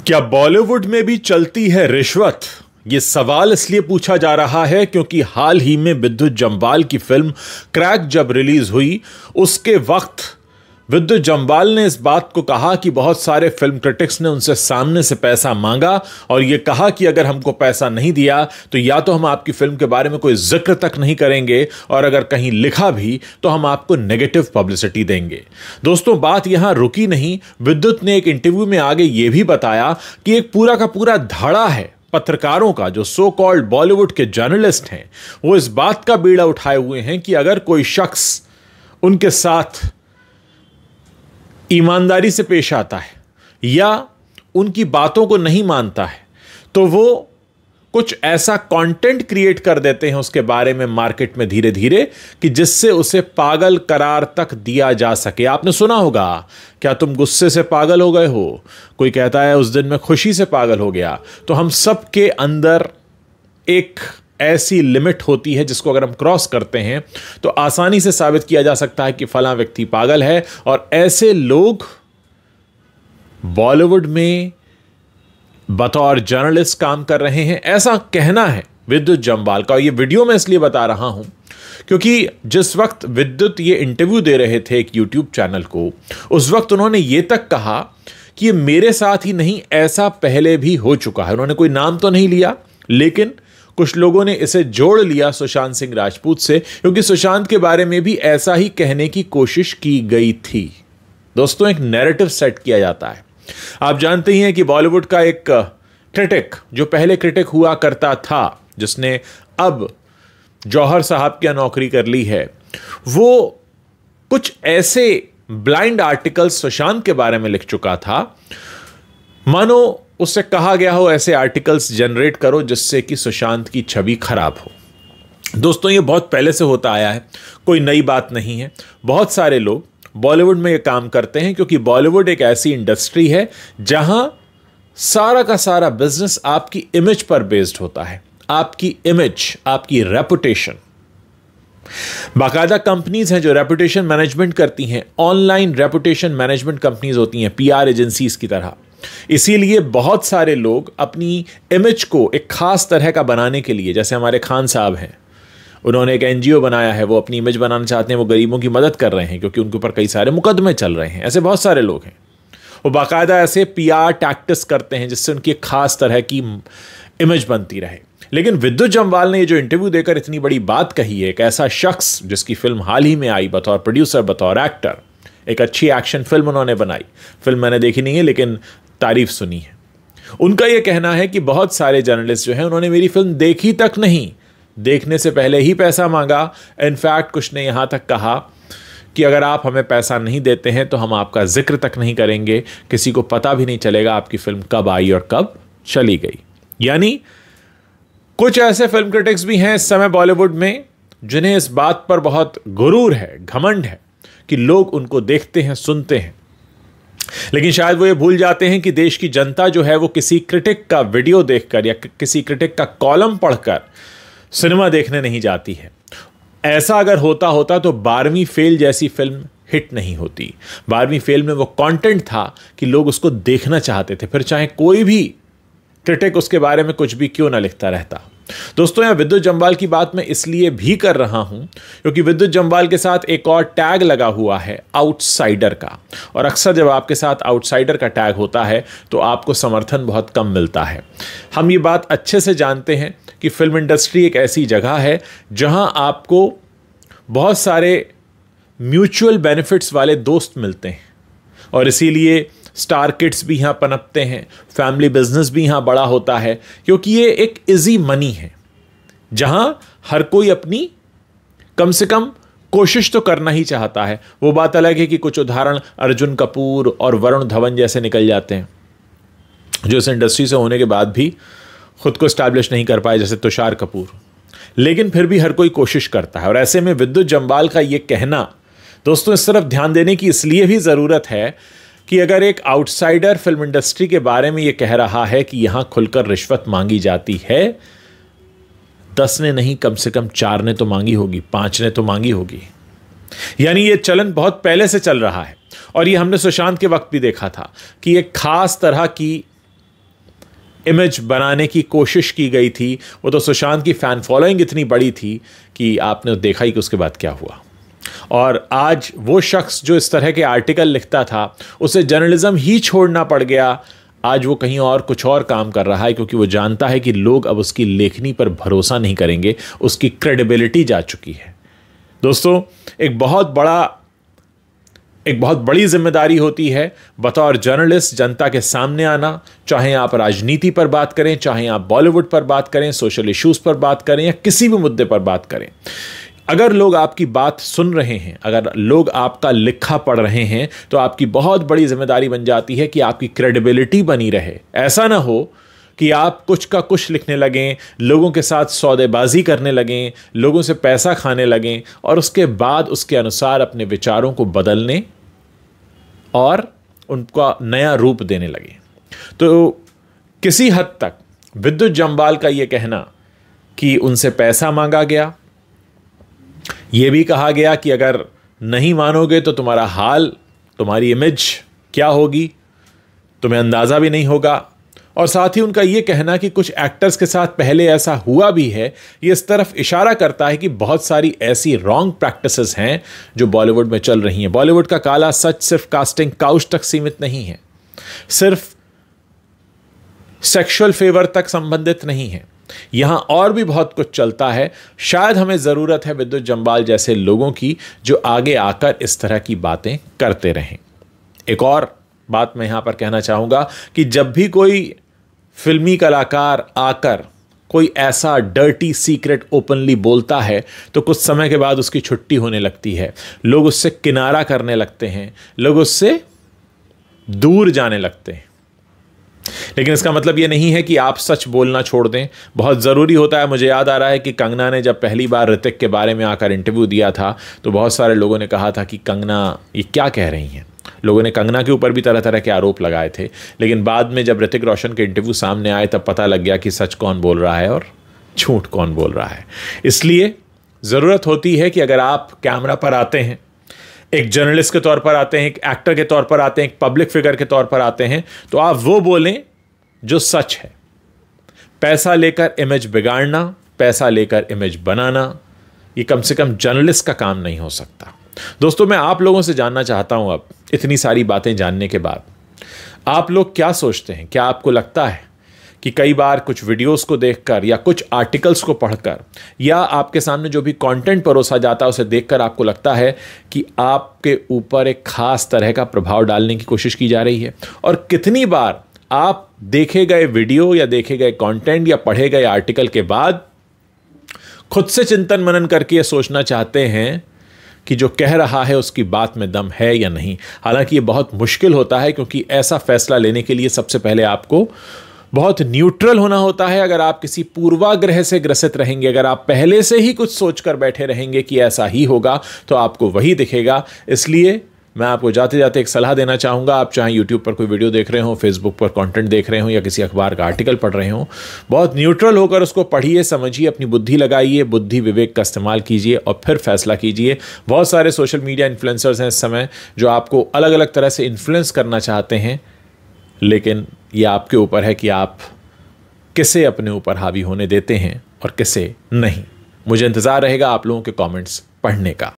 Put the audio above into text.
क्या बॉलीवुड में भी चलती है रिश्वत? ये सवाल इसलिए पूछा जा रहा है क्योंकि हाल ही में विद्युत जम्वाल की फिल्म क्रैक जब रिलीज हुई, उसके वक्त विद्युत जम्वाल ने इस बात को कहा कि बहुत सारे फिल्म क्रिटिक्स ने उनसे सामने से पैसा मांगा और यह कहा कि अगर हमको पैसा नहीं दिया तो या तो हम आपकी फिल्म के बारे में कोई जिक्र तक नहीं करेंगे और अगर कहीं लिखा भी तो हम आपको नेगेटिव पब्लिसिटी देंगे। दोस्तों, बात यहां रुकी नहीं। विद्युत ने एक इंटरव्यू में आगे यह भी बताया कि एक पूरा का पूरा धड़ा है पत्रकारों का, जो सो कॉल्ड बॉलीवुड के जर्नलिस्ट हैं, वो इस बात का बीड़ा उठाए हुए हैं कि अगर कोई शख्स उनके साथ ईमानदारी से पेश आता है या उनकी बातों को नहीं मानता है तो वो कुछ ऐसा कंटेंट क्रिएट कर देते हैं उसके बारे में मार्केट में धीरे धीरे कि जिससे उसे पागल करार तक दिया जा सके। आपने सुना होगा, क्या तुम गुस्से से पागल हो गए हो? कोई कहता है उस दिन मैं खुशी से पागल हो गया। तो हम सब के अंदर एक ऐसी लिमिट होती है जिसको अगर हम क्रॉस करते हैं तो आसानी से साबित किया जा सकता है कि फलां व्यक्ति पागल है। और ऐसे लोग बॉलीवुड में बतौर जर्नलिस्ट काम कर रहे हैं, ऐसा कहना है विद्युत जम्वाल का। और ये वीडियो मैं इसलिए बता रहा हूं क्योंकि जिस वक्त विद्युत ये इंटरव्यू दे रहे थे एक यूट्यूब चैनल को, उस वक्त उन्होंने ये तक कहा कि ये मेरे साथ ही नहीं, ऐसा पहले भी हो चुका है। उन्होंने कोई नाम तो नहीं लिया, लेकिन कुछ लोगों ने इसे जोड़ लिया सुशांत सिंह राजपूत से, क्योंकि सुशांत के बारे में भी ऐसा ही कहने की कोशिश की गई थी। दोस्तों, एक नैरेटिव सेट किया जाता है। आप जानते ही हैं कि बॉलीवुड का एक क्रिटिक, जो पहले क्रिटिक हुआ करता था, जिसने अब जौहर साहब की नौकरी कर ली है, वो कुछ ऐसे ब्लाइंड आर्टिकल्स सुशांत के बारे में लिख चुका था, मानो उससे कहा गया हो ऐसे आर्टिकल्स जनरेट करो जिससे कि सुशांत की छवि खराब हो। दोस्तों, ये बहुत पहले से होता आया है, कोई नई बात नहीं है। बहुत सारे लोग बॉलीवुड में ये काम करते हैं क्योंकि बॉलीवुड एक ऐसी इंडस्ट्री है जहां सारा का सारा बिजनेस आपकी इमेज पर बेस्ड होता है। आपकी इमेज, आपकी रेपुटेशन। बाकायदा कंपनीज हैं जो रेपुटेशन मैनेजमेंट करती हैं, ऑनलाइन रेपुटेशन मैनेजमेंट कंपनीज होती हैं, पीआर एजेंसीज की तरह। इसीलिए बहुत सारे लोग अपनी इमेज को एक खास तरह का बनाने के लिए, जैसे हमारे खान साहब हैं, उन्होंने एक एनजीओ बनाया है, वो अपनी इमेज बनाना चाहते हैं, वो गरीबों की मदद कर रहे हैं क्योंकि उनके ऊपर कई सारे मुकदमे चल रहे हैं। ऐसे बहुत सारे लोग हैं, वो बाकायदा ऐसे पीआर टैक्टिक्स करते हैं जिससे उनकी एक खास तरह की इमेज बनती रहे। लेकिन विद्युत जम्वाल ने ये जो इंटरव्यू देकर इतनी बड़ी बात कही है, एक ऐसा शख्स जिसकी फिल्म हाल ही में आई बतौर प्रोड्यूसर, बतौर एक्टर, एक अच्छी एक्शन फिल्म उन्होंने बनाई। फिल्म मैंने देखी नहीं है लेकिन तारीफ सुनी है। उनका यह कहना है कि बहुत सारे जर्नलिस्ट जो हैं, उन्होंने मेरी फिल्म देखी तक नहीं, देखने से पहले ही पैसा मांगा। इनफैक्ट कुछ ने यहां तक कहा कि अगर आप हमें पैसा नहीं देते हैं तो हम आपका जिक्र तक नहीं करेंगे, किसी को पता भी नहीं चलेगा आपकी फिल्म कब आई और कब चली गई। यानी कुछ ऐसे फिल्म क्रिटिक्स भी हैं इस समय बॉलीवुड में जिन्हें इस बात पर बहुत गुरूर है, घमंड है कि लोग उनको देखते हैं, सुनते हैं, लेकिन शायद वो ये भूल जाते हैं कि देश की जनता जो है वो किसी क्रिटिक का वीडियो देखकर या किसी क्रिटिक का कॉलम पढ़कर सिनेमा देखने नहीं जाती है। ऐसा अगर होता तो 12वीं फेल जैसी फिल्म हिट नहीं होती। 12वीं फेल में वो कंटेंट था कि लोग उसको देखना चाहते थे, फिर चाहे कोई भी क्रिटिक उसके बारे में कुछ भी क्यों ना लिखता रहता। दोस्तों, यहां विद्युत जम्वाल की बात मैं इसलिए भी कर रहा हूं क्योंकि विद्युत जम्वाल के साथ एक और टैग लगा हुआ है, आउटसाइडर का। और अक्सर जब आपके साथ आउटसाइडर का टैग होता है तो आपको समर्थन बहुत कम मिलता है। हम ये बात अच्छे से जानते हैं कि फिल्म इंडस्ट्री एक ऐसी जगह है जहां आपको बहुत सारे म्यूचुअल बेनिफिट्स वाले दोस्त मिलते हैं और इसीलिए स्टार किड्स भी यहां पनपते हैं, फैमिली बिजनेस भी यहां बड़ा होता है क्योंकि ये एक इजी मनी है जहां हर कोई अपनी कम से कम कोशिश तो करना ही चाहता है। वो बात अलग है कि कुछ उदाहरण अर्जुन कपूर और वरुण धवन जैसे निकल जाते हैं जो इस इंडस्ट्री से होने के बाद भी खुद को स्टैब्लिश नहीं कर पाए, जैसे तुषार कपूर। लेकिन फिर भी हर कोई कोशिश करता है और ऐसे में विद्युत जम्वाल का ये कहना, दोस्तों, इस तरफ ध्यान देने की इसलिए भी ज़रूरत है कि अगर एक आउटसाइडर फिल्म इंडस्ट्री के बारे में यह कह रहा है कि यहां खुलकर रिश्वत मांगी जाती है, 10 ने नहीं, कम से कम 4 ने तो मांगी होगी, 5 ने तो मांगी होगी। यानी यह चलन बहुत पहले से चल रहा है और ये हमने सुशांत के वक्त भी देखा था कि एक खास तरह की इमेज बनाने की कोशिश की गई थी, वो तो सुशांत की फैन फॉलोइंग इतनी बड़ी थी कि आपने देखा ही कि उसके बाद क्या हुआ। और आज वो शख्स जो इस तरह के आर्टिकल लिखता था, उसे जर्नलिज्म ही छोड़ना पड़ गया। आज वो कहीं और कुछ और काम कर रहा है, क्योंकि वो जानता है कि लोग अब उसकी लेखनी पर भरोसा नहीं करेंगे, उसकी क्रेडिबिलिटी जा चुकी है। दोस्तों, एक बहुत बड़ी जिम्मेदारी होती है बतौर जर्नलिस्ट जनता के सामने आना, चाहे आप राजनीति पर बात करें, चाहे आप बॉलीवुड पर बात करें, सोशल इश्यूज पर बात करें या किसी भी मुद्दे पर बात करें। अगर लोग आपकी बात सुन रहे हैं, अगर लोग आपका लिखा पढ़ रहे हैं, तो आपकी बहुत बड़ी जिम्मेदारी बन जाती है कि आपकी क्रेडिबिलिटी बनी रहे। ऐसा ना हो कि आप कुछ का कुछ लिखने लगें, लोगों के साथ सौदेबाजी करने लगें, लोगों से पैसा खाने लगें और उसके बाद उसके अनुसार अपने विचारों को बदलने और उनका नया रूप देने लगे। तो किसी हद तक विद्युत जम्वाल का यह कहना कि उनसे पैसा मांगा गया, यह भी कहा गया कि अगर नहीं मानोगे तो तुम्हारा हाल, तुम्हारी इमेज क्या होगी, तुम्हें अंदाजा भी नहीं होगा, और साथ ही उनका यह कहना कि कुछ एक्टर्स के साथ पहले ऐसा हुआ भी है, ये इस तरफ इशारा करता है कि बहुत सारी ऐसी रॉन्ग प्रैक्टिसेस हैं जो बॉलीवुड में चल रही हैं। बॉलीवुड का काला सच सिर्फ कास्टिंग काउच तक सीमित नहीं है, सिर्फ सेक्सुअल फेवर तक संबंधित नहीं है, यहां और भी बहुत कुछ चलता है। शायद हमें जरूरत है विद्युत जम्वाल जैसे लोगों की, जो आगे आकर इस तरह की बातें करते रहें। एक और बात मैं यहां पर कहना चाहूंगा कि जब भी कोई फिल्मी कलाकार आकर कोई ऐसा डर्टी सीक्रेट ओपनली बोलता है, तो कुछ समय के बाद उसकी छुट्टी होने लगती है, लोग उससे किनारा करने लगते हैं, लोग उससे दूर जाने लगते हैं। लेकिन इसका मतलब यह नहीं है कि आप सच बोलना छोड़ दें, बहुत ज़रूरी होता है। मुझे याद आ रहा है कि कंगना ने जब पहली बार ऋतिक के बारे में आकर इंटरव्यू दिया था, तो बहुत सारे लोगों ने कहा था कि कंगना ये क्या कह रही हैं। लोगों ने कंगना के ऊपर भी तरह तरह के आरोप लगाए थे, लेकिन बाद में जब ऋतिक रोशन के इंटरव्यू सामने आए, तब पता लग गया कि सच कौन बोल रहा है और झूठ कौन बोल रहा है। इसलिए ज़रूरत होती है कि अगर आप कैमरा पर आते हैं, एक जर्नलिस्ट के तौर पर आते हैं, एक एक्टर के तौर पर आते हैं, एक पब्लिक फिगर के तौर पर आते हैं, तो आप वो बोलें जो सच है। पैसा लेकर इमेज बिगाड़ना, पैसा लेकर इमेज बनाना, ये कम से कम जर्नलिस्ट का काम नहीं हो सकता। दोस्तों, मैं आप लोगों से जानना चाहता हूं, अब इतनी सारी बातें जानने के बाद आप लोग क्या सोचते हैं? क्या आपको लगता है कि कई बार कुछ वीडियोस को देखकर या कुछ आर्टिकल्स को पढ़कर या आपके सामने जो भी कंटेंट परोसा जाता है उसे देखकर आपको लगता है कि आपके ऊपर एक खास तरह का प्रभाव डालने की कोशिश की जा रही है? और कितनी बार आप देखे गए वीडियो या देखे गए कंटेंट या पढ़े गए आर्टिकल के बाद खुद से चिंतन मनन करके ये सोचना चाहते हैं कि जो कह रहा है उसकी बात में दम है या नहीं? हालांकि ये बहुत मुश्किल होता है, क्योंकि ऐसा फैसला लेने के लिए सबसे पहले आपको बहुत न्यूट्रल होना होता है। अगर आप किसी पूर्वाग्रह से ग्रसित रहेंगे, अगर आप पहले से ही कुछ सोचकर बैठे रहेंगे कि ऐसा ही होगा, तो आपको वही दिखेगा। इसलिए मैं आपको जाते जाते एक सलाह देना चाहूँगा, आप चाहे यूट्यूब पर कोई वीडियो देख रहे हो, फेसबुक पर कंटेंट देख रहे हो या किसी अखबार का आर्टिकल पढ़ रहे हो, बहुत न्यूट्रल होकर उसको पढ़िए, समझिए, अपनी बुद्धि लगाइए, बुद्धि विवेक का इस्तेमाल कीजिए और फिर फैसला कीजिए। बहुत सारे सोशल मीडिया इन्फ्लुएंसर्स हैं इस समय जो आपको अलग अलग तरह से इन्फ्लुएंस करना चाहते हैं, लेकिन यह आपके ऊपर है कि आप किसे अपने ऊपर हावी होने देते हैं और किसे नहीं। मुझे इंतज़ार रहेगा आप लोगों के कॉमेंट्स पढ़ने का।